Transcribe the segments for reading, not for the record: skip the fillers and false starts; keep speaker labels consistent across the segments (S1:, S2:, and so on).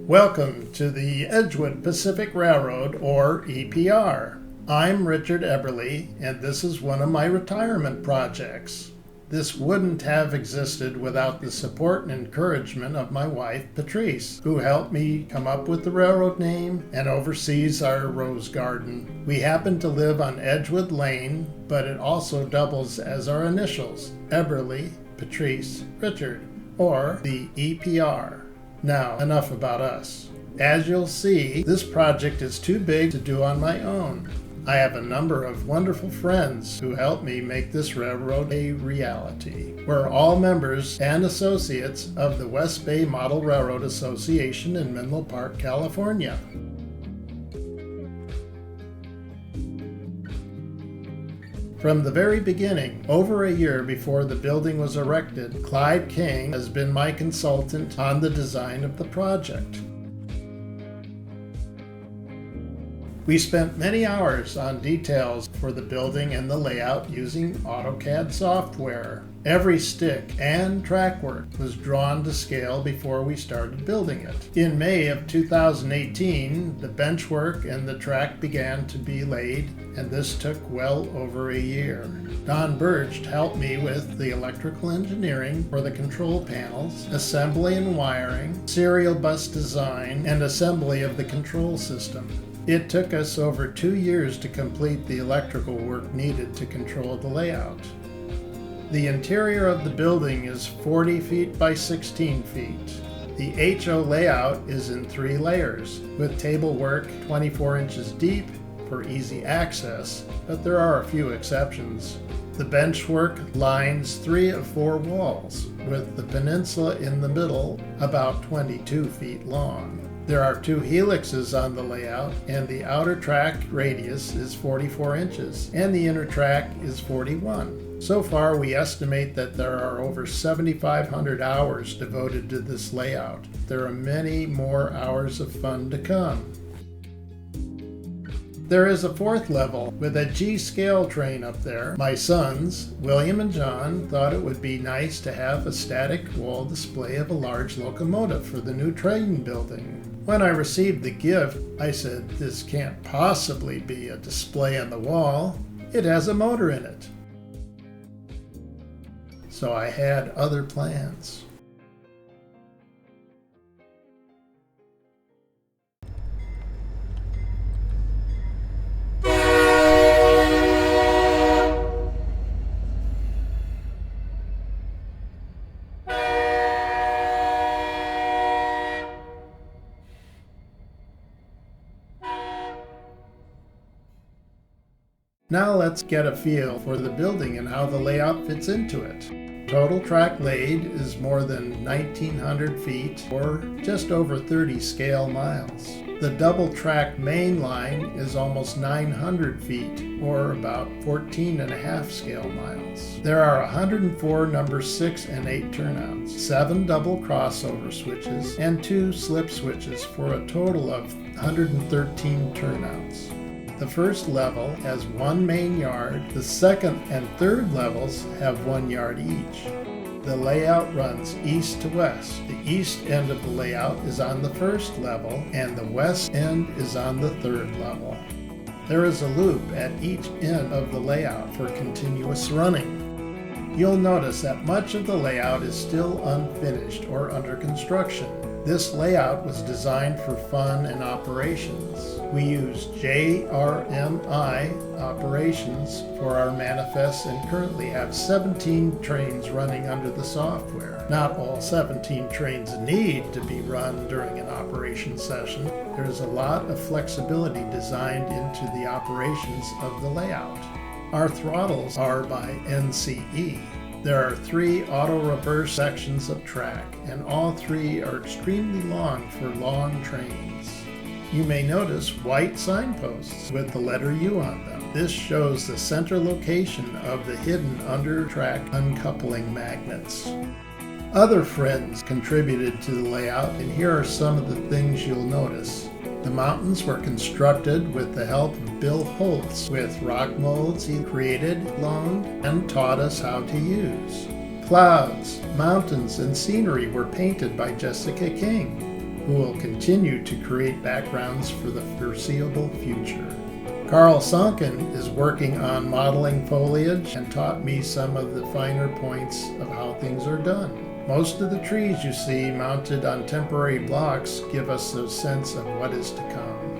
S1: Welcome to the Edgewood Pacific Railroad, or EPR. I'm Richard Eberly, and this is one of my retirement projects. This wouldn't have existed without the support and encouragement of my wife, Patrice, who helped me come up with the railroad name and oversees our rose garden. We happen to live on Edgewood Lane, but it also doubles as our initials, Eberly, Patrice, Richard, or the EPR. Now, enough about us. As you'll see, this project is too big to do on my own. I have a number of wonderful friends who help me make this railroad a reality. We're all members and associates of the West Bay Model Railroad Association in Menlo Park, California. From the very beginning, over a year before the building was erected, Clyde King has been my consultant on the design of the project. We spent many hours on details for the building and the layout using AutoCAD software. Every stick and track work was drawn to scale before we started building it. In May of 2018, the bench work and the track began to be laid, and this took well over a year. Don Birch helped me with the electrical engineering for the control panels, assembly and wiring, serial bus design, and assembly of the control system. It took us over 2 years to complete the electrical work needed to control the layout. The interior of the building is 40 feet by 16 feet. The HO layout is in 3 layers, with table work 24 inches deep for easy access, but there are a few exceptions. The bench work lines 3 of 4 walls, with the peninsula in the middle about 22 feet long. There are 2 helixes on the layout, and the outer track radius is 44 inches, and the inner track is 41. So far, we estimate that there are over 7,500 hours devoted to this layout. There are many more hours of fun to come. There is a 4th level with a G-scale train up there. My sons, William and John, thought it would be nice to have a static wall display of a large locomotive for the new train building. When I received the gift, I said, "This can't possibly be a display on the wall. It has a motor in it." So I had other plans. Now let's get a feel for the building and how the layout fits into it. Total track laid is more than 1,900 feet, or just over 30 scale miles. The double track main line is almost 900 feet, or about 14.5 scale miles. There are 104 number 6 and 8 turnouts, 7 double crossover switches, and 2 slip switches for a total of 113 turnouts. The first level has 1 main yard. The second and third levels have 1 yard each. The layout runs east to west. The east end of the layout is on the first level, and the west end is on the third level. There is a loop at each end of the layout for continuous running. You'll notice that much of the layout is still unfinished or under construction. This layout was designed for fun and operations. We use JRMI operations for our manifests and currently have 17 trains running under the software. Not all 17 trains need to be run during an operation session. There is a lot of flexibility designed into the operations of the layout. Our throttles are by NCE. There are 3 auto-reverse sections of track, and all 3 are extremely long for long trains. You may notice white signposts with the letter U on them. This shows the center location of the hidden under-track uncoupling magnets. Other friends contributed to the layout, and here are some of the things you'll notice. The mountains were constructed with the help of Bill Holtz with rock molds he created, loaned, and taught us how to use. Clouds, mountains, and scenery were painted by Jessica King. who will continue to create backgrounds for the foreseeable future. Carl Sonkin is working on modeling foliage and taught me some of the finer points of how things are done. Most of the trees you see mounted on temporary blocks give us a sense of what is to come.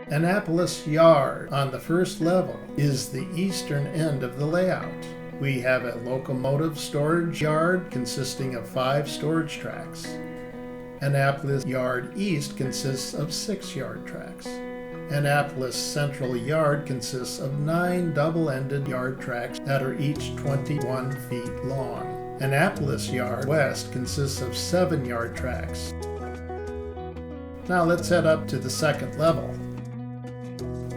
S1: Annapolis Yard on the first level is the eastern end of the layout. We have a locomotive storage yard consisting of 5 storage tracks. Annapolis Yard East consists of 6 yard tracks. Annapolis Central Yard consists of 9 double-ended yard tracks that are each 21 feet long. Annapolis Yard West consists of 7 yard tracks. Now let's head up to the second level.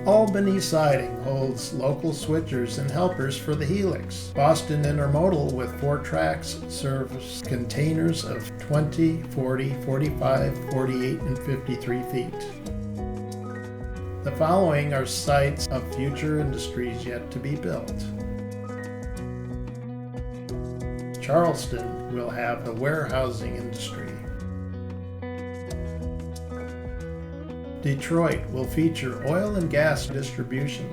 S1: Albany Siding holds local switchers and helpers for the helix. Boston Intermodal with 4 tracks serves containers of 20, 40, 45, 48, and 53 feet. The following are sites of future industries yet to be built. Charleston will have the warehousing industry. Detroit will feature oil and gas distribution.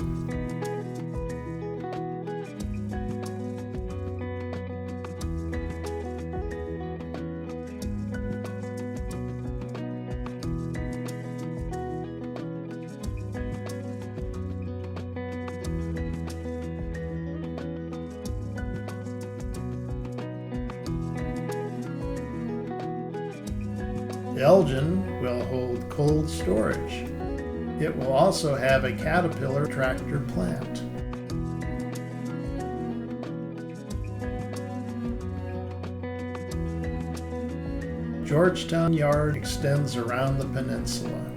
S1: Elgin will hold cold storage. It will also have a Caterpillar tractor plant. Georgetown Yard extends around the peninsula.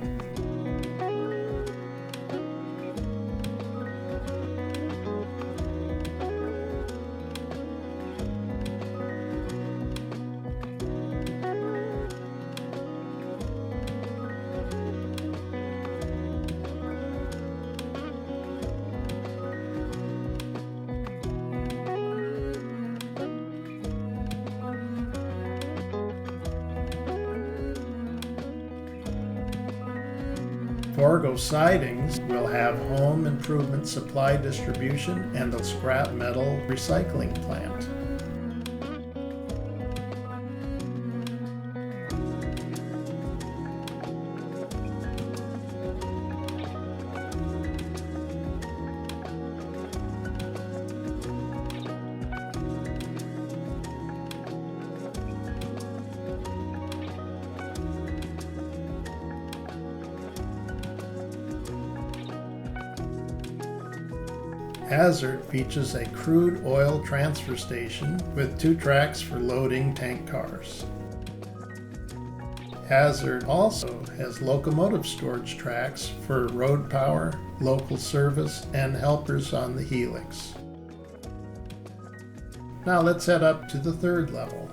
S1: Forgo Sidings will have home improvement supply distribution and the scrap metal recycling plant. Hazard features a crude oil transfer station with 2 tracks for loading tank cars. Hazard also has locomotive storage tracks for road power, local service, and helpers on the helix. Now let's head up to the third level.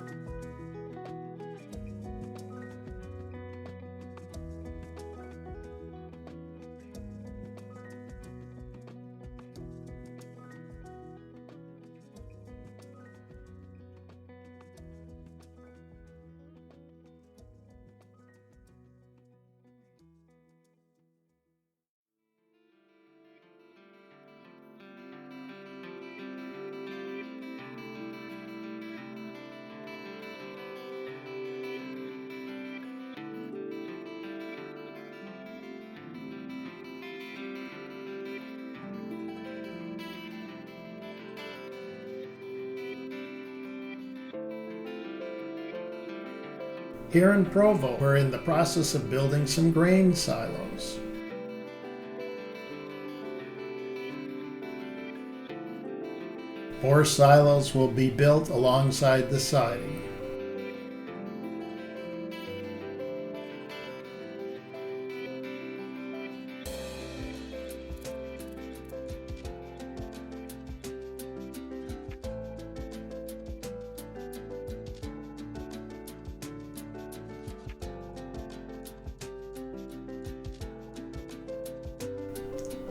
S1: Here in Provo, we're in the process of building some grain silos. More silos will be built alongside the siding.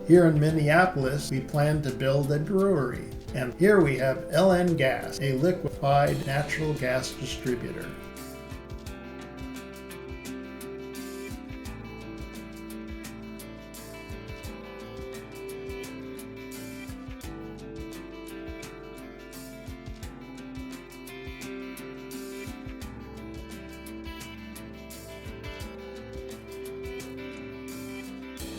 S1: Here in Minneapolis, we plan to build a brewery. And here we have LN Gas, a liquefied natural gas distributor.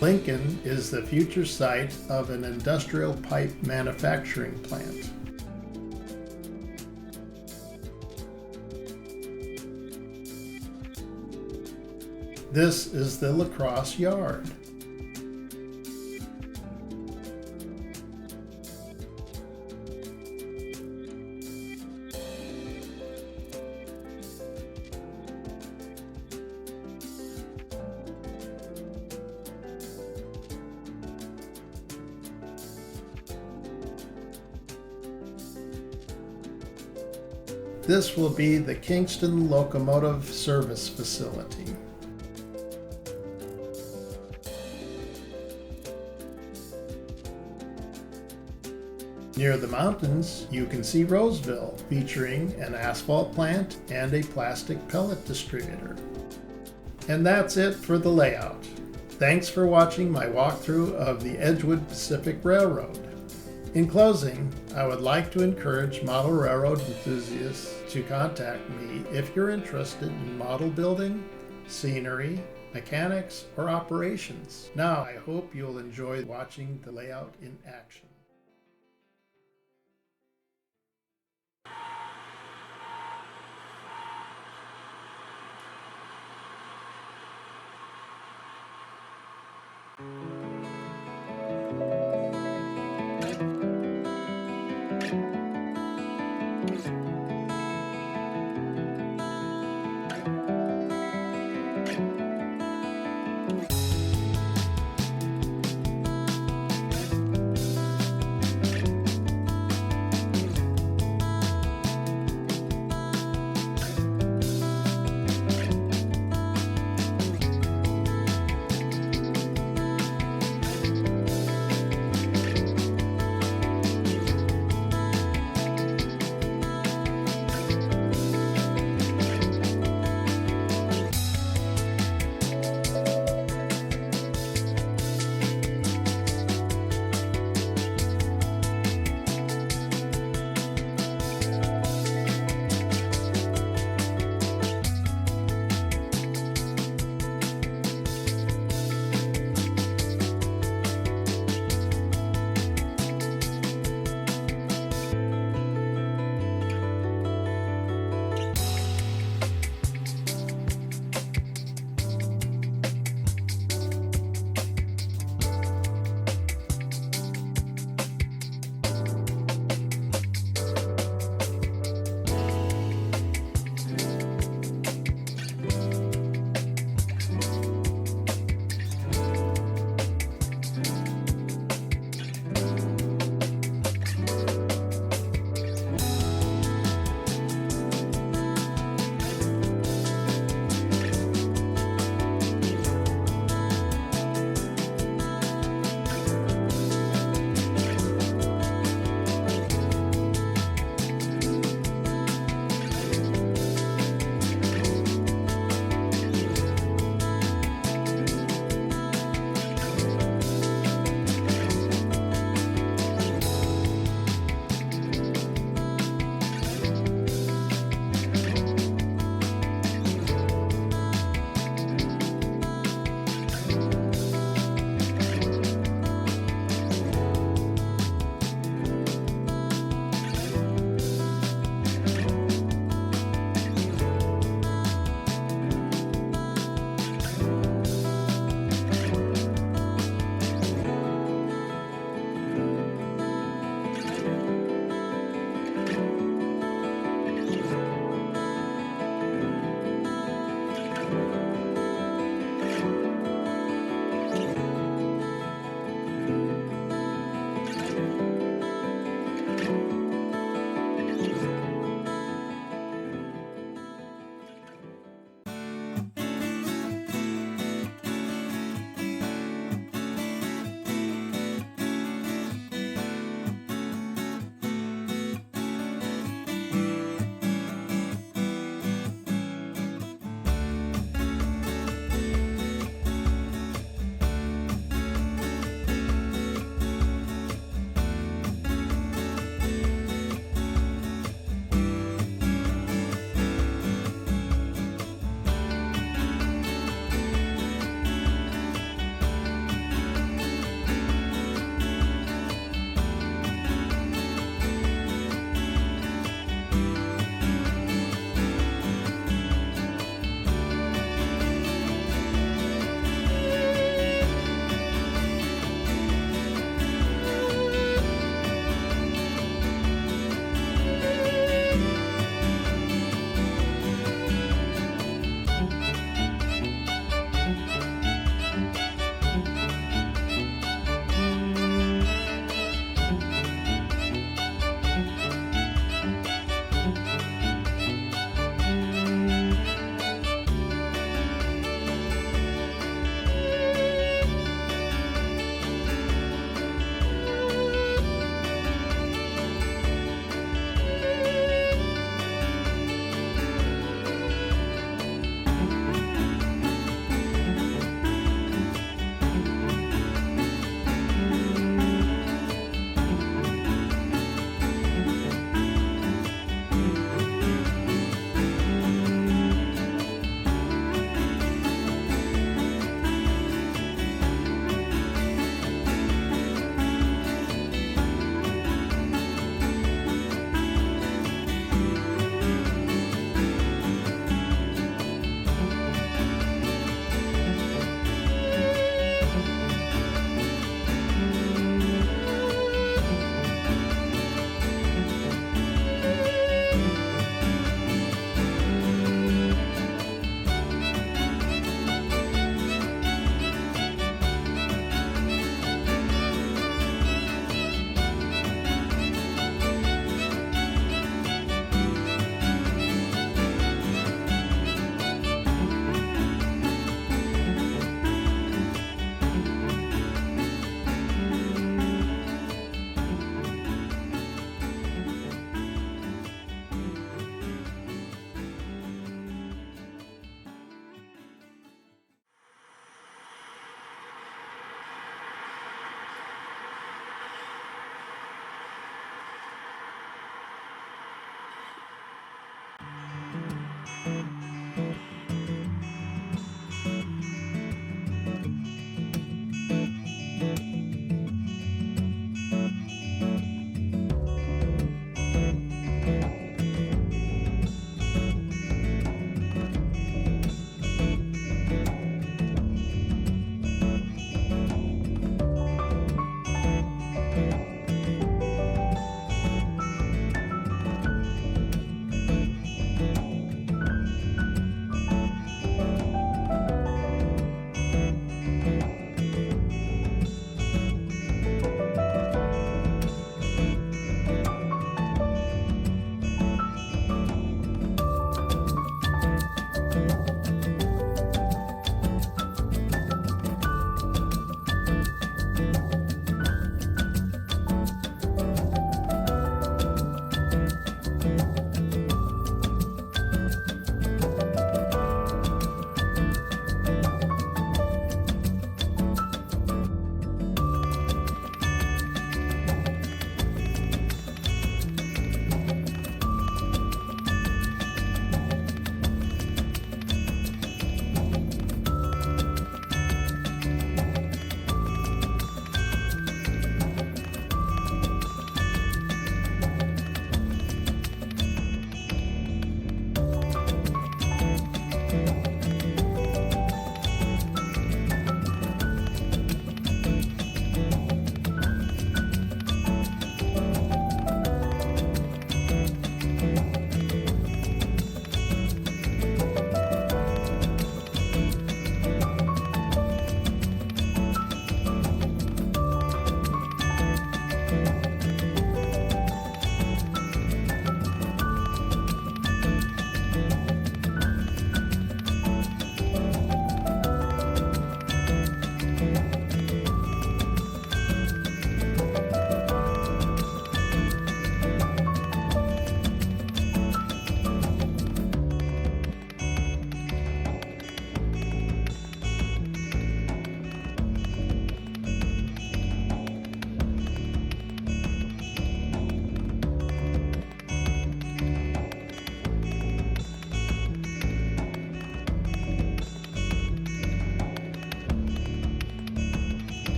S1: Lincoln is the future site of an industrial pipe manufacturing plant. This is the lacrosse yard. This will be the Kingston Locomotive Service Facility. Near the mountains, you can see Roseville, featuring an asphalt plant and a plastic pellet distributor. And that's it for the layout. Thanks for watching my walkthrough of the Edgewood Pacific Railroad. In closing, I would like to encourage model railroad enthusiasts to contact me if you're interested in model building, scenery, mechanics, or operations. Now, I hope you'll enjoy watching the layout in action.